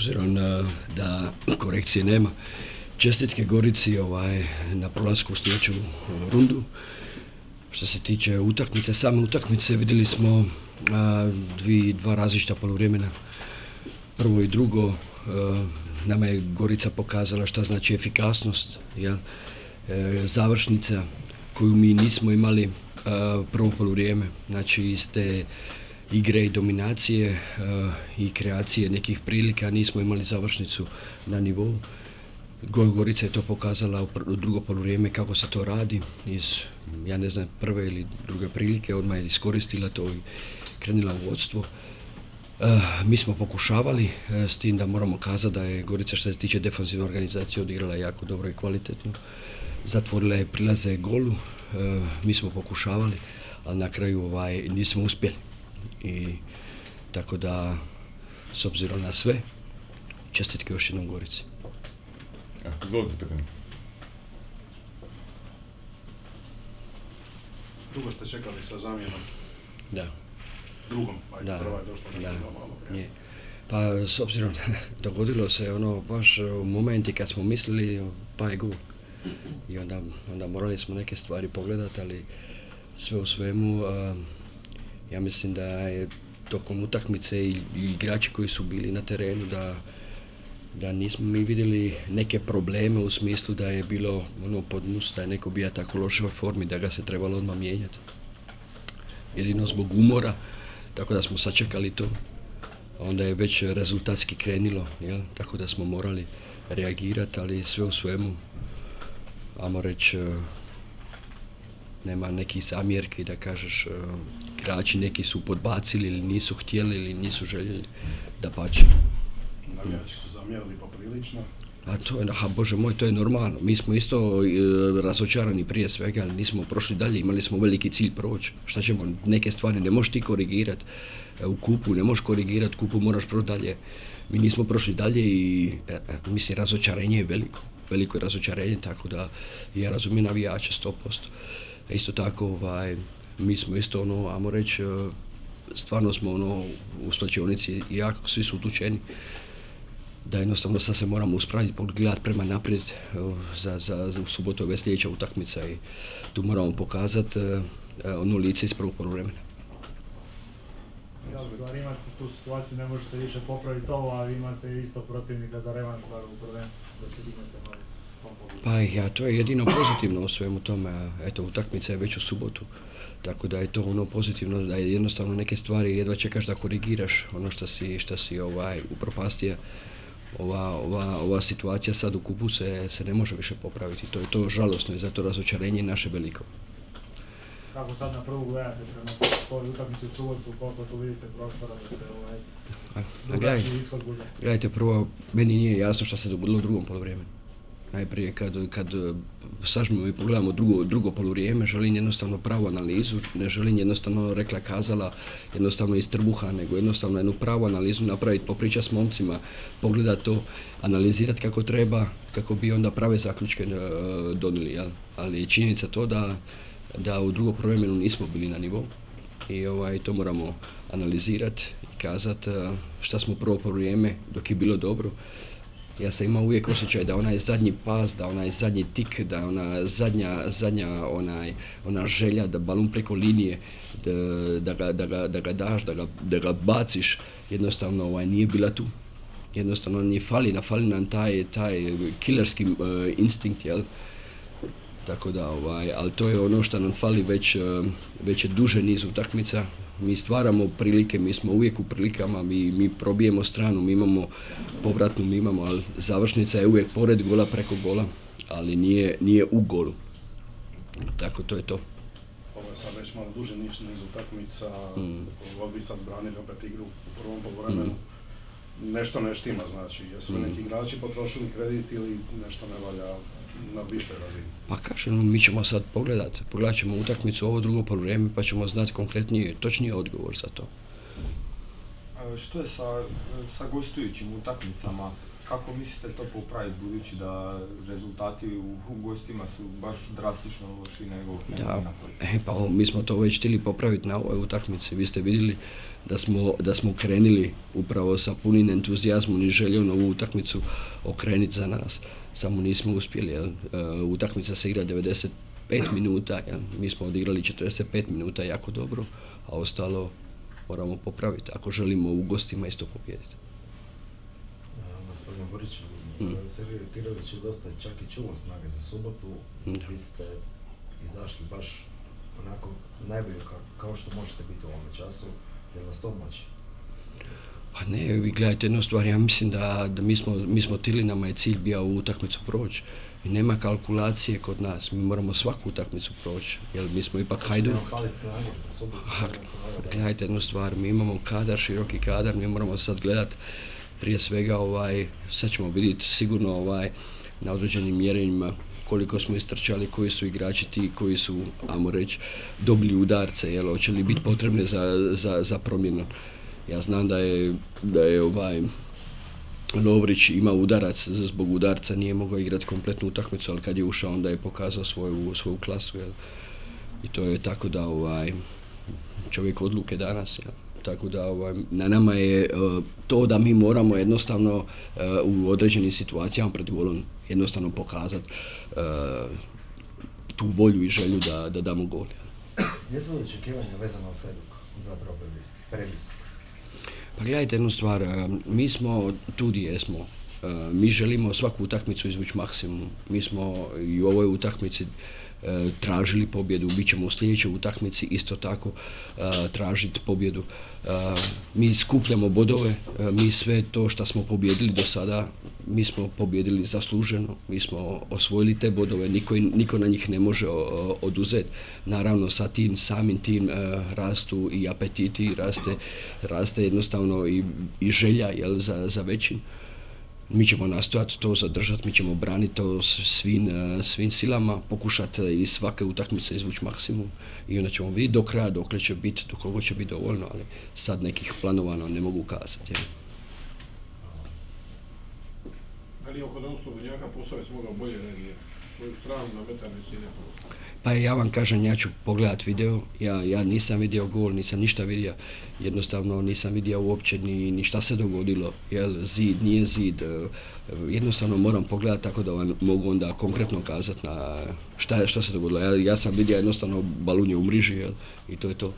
obzirom da korekcije nema, čestitke Gorici na prolasku u sljedeću rundu. Što se tiče utakmice, same utakmice vidjeli smo dva različita poluvremena. Prvo i drugo, nama je Gorica pokazala šta znači efikasnost, završnica koju mi nismo imali prvo poluvrijeme, znači iz te igre i dominacije i kreacije nekih prilika nismo imali završnicu na nivou. Gorica je to pokazala u drugo poluvrijeme kako se to radi, iz prve ili druge prilike, odmah je iskoristila to i krenula u vodstvo. Mi smo pokušavali, s tim da moramo kazati da je Gorica što se tiče defanzivne organizacije odigrala jako dobro i kvalitetno. Zatvorila je prilaze golu, mi smo pokušavali, ali na kraju nismo uspjeli. I tako da, s obzirom na sve, čestitke još jednom Gorici. Izvolite pitanje. Dugo ste čekali sa zamjenom? Da. Drugom, prva je došla malo prije. Pa s obzirom dogodilo se baš u momenti kad smo mislili pa je gol. I onda morali smo neke stvari pogledati, ali sve u svemu ja mislim da je tokom utakmice i igrači koji su bili na terenu da nismo mi vidjeli neke probleme u smislu da je bilo podmus, da je neko bio tako u lošoj formi da ga se trebalo odmah mijenjati. Jedino zbog umora, tako da smo sačekali to. Onda je već rezultatski krenilo, tako da smo morali reagirati, ali sve u svemu, ajmo reći, nema nekih zamjerki da kažeš igrači neki su podbacili ili nisu htjeli ili nisu željeli, dapače. Navijači su zamjerili poprilično. A to je, bože moj, to je normalno. Mi smo isto razočarani prije svega, ali nismo prošli dalje, imali smo veliki cilj proći. Šta ćemo, neke stvari ne možeš ti korigirati, u kupu ne možeš korigirati, kupu moraš proći dalje. Mi nismo prošli dalje i mislim razočarenje je veliko je razočarenje, tako da ja razumijem navijače 100%. Isto tako, mi smo isto, ajmo reći, stvarno smo u slačionici jako, svi su utučeni. Da jednostavno sad se moramo uspraviti, pogledati prema naprijed za u subotu je sljedeća utakmica i tu moramo pokazati lice iz prvog poluvremena. Ja, stvar imate tu situaciju, ne možete više popraviti ovo, a vi imate isto protivnika za revanš u prvenstvu, da se dignete malo s tom pobjedom. Pa to je jedino pozitivno u svemu tome, eto utakmica je već u subotu, tako da je to pozitivno, da je jednostavno neke stvari jedva čekaš da korigiraš ono što si upropastio. Ova situacija sad u kupu se ne može više popraviti, to je to žalosno i zato razočarenje naše veliko. Kako sad na prvu gledate prema toj utakmici u subotu, koliko tu vidite prostora da se drugačiji ishod bude? Gledajte, prvo, meni nije jasno šta se dogodilo u drugom poluvremenu. Najprije kad sažmemo i pogledamo drugo poluvrijeme, želim jednostavno pravu analizu, ne želim jednostavno rekla kazala, jednostavno iz trbuha, nego jednostavno jednu pravu analizu napraviti, popričati s momcima, pogledati to, analizirati kako treba, kako bi onda prave zaključke donijeli. Ali činjenica to da u drugom poluvremenu nismo bili na nivou i to moramo analizirati i kazati šta smo prvo poluvrijeme dok je bilo dobro. Ja sam imao uvijek osjećaj da onaj zadnji pas, da onaj zadnji tik, da ona zadnja ona želja da balon preko linije, da ga daš, da ga baciš, jednostavno nije bila tu. Jednostavno nije fali nam taj killerski instinkt, jel? Tako da, ali to je ono što nam fali već je duže niz utakmica. Mi stvaramo prilike, mi smo uvijek u prilikama, mi probijemo stranu, mi imamo povratnu, ali završnica je uvijek pored gola, preko gola, ali nije u golu. Tako to je to. Ovo je sad već malo duže niz utakmica, vi sad branili opet igru u prvom poluvremenu. Nešto ne štima, znači, jesu neki igrači potrošili kredit ili nešto ne valja na više razini? Pa kažem, mi ćemo sad pogledat ćemo utakmicu ovo drugo poluvrijeme pa ćemo znati konkretnije, točniji odgovor za to. Što je sa gostujućim utakmicama? Kako mislite to popraviti, budući da rezultati u gostima su baš drastično loši nego Da, pa mi smo to već htjeli popraviti na ovoj utakmici. Vi ste vidjeli da smo krenuli upravo sa punim entuzijazmom i željom ovu utakmicu okrenuti za nas. Samo nismo uspjeli. Utakmica se igra 95 minuta, mi smo odigrali 45 minuta jako dobro, a ostalo moramo popraviti ako želimo u gostima isto pobijediti. Gospodin Borić, Sergej Pirović je dosta čak i čuo snage za subotu. Vi ste izašli baš onako najbolje kao što možete biti u ovome času. Je li vas to moći? Pa ne, vi gledajte jednu stvar, ja mislim da mi smo tili, nama je cilj bio u utakmicu proći. I nema kalkulacije kod nas, mi moramo svaku utakmicu proći, jer mi smo ipak Hajduk. Gledajte jednu stvar, mi imamo kadar, široki kadar, mi moramo sad gledati prije svega, sad ćemo vidjeti sigurno na određenim mjerenjima koliko smo istrčali, koji su igrači ti koji su, ajmo reći, dobili udarce, jel, hoće li biti potrebne za promjenu. Ja znam da je Lovrić ima udarac, zbog udarca nije mogao igrati kompletnu utakmicu, ali kad je ušao onda je pokazao svoju klasu, jel. I to je tako da čovjek odluke danas, jel. Tako da na nama je to da mi moramo jednostavno u određenim situacijama pred golom jednostavno pokazati tu volju i želju da damo gol. Jesu li očekivanja vezano uz Hajduk zapravo predistup? Pa gledajte jednu stvar, mi smo tu gdje jesmo. Mi želimo svaku utakmicu izvući maksimum. Mi smo i u ovoj utakmici tražili pobjedu, bit ćemo u sljedećoj utakmici isto tako tražiti pobjedu. Mi skupljamo bodove, mi sve to što smo pobjedili do sada, mi smo pobjedili zasluženo, mi smo osvojili te bodove, niko na njih ne može oduzeti. Naravno sa tim samim tim rastu i apetiti, raste jednostavno i želja, jel, za većim. Mi ćemo nastojati to zadržati, mi ćemo braniti to svim silama, pokušati iz svake utakmice izvući maksimum i onda ćemo vidjeti do kraja dokle će biti, do koliko će biti dovoljno, ali sad nekih planovano ne mogu kazati. Da li je oko Dom Slobodnjaka Posavec mogao bolje reagirati? Svoju stranu na metar visine? Pa ja vam kažem, ja ću pogledat video, ja nisam vidio gol, nisam ništa vidio, jednostavno nisam vidio uopće ni šta se dogodilo, jel, zid, nije zid, jednostavno moram pogledati tako da vam mogu onda konkretno kazati na šta se dogodilo. Ja sam vidio jednostavno balun je u mriži, jel, i to je to.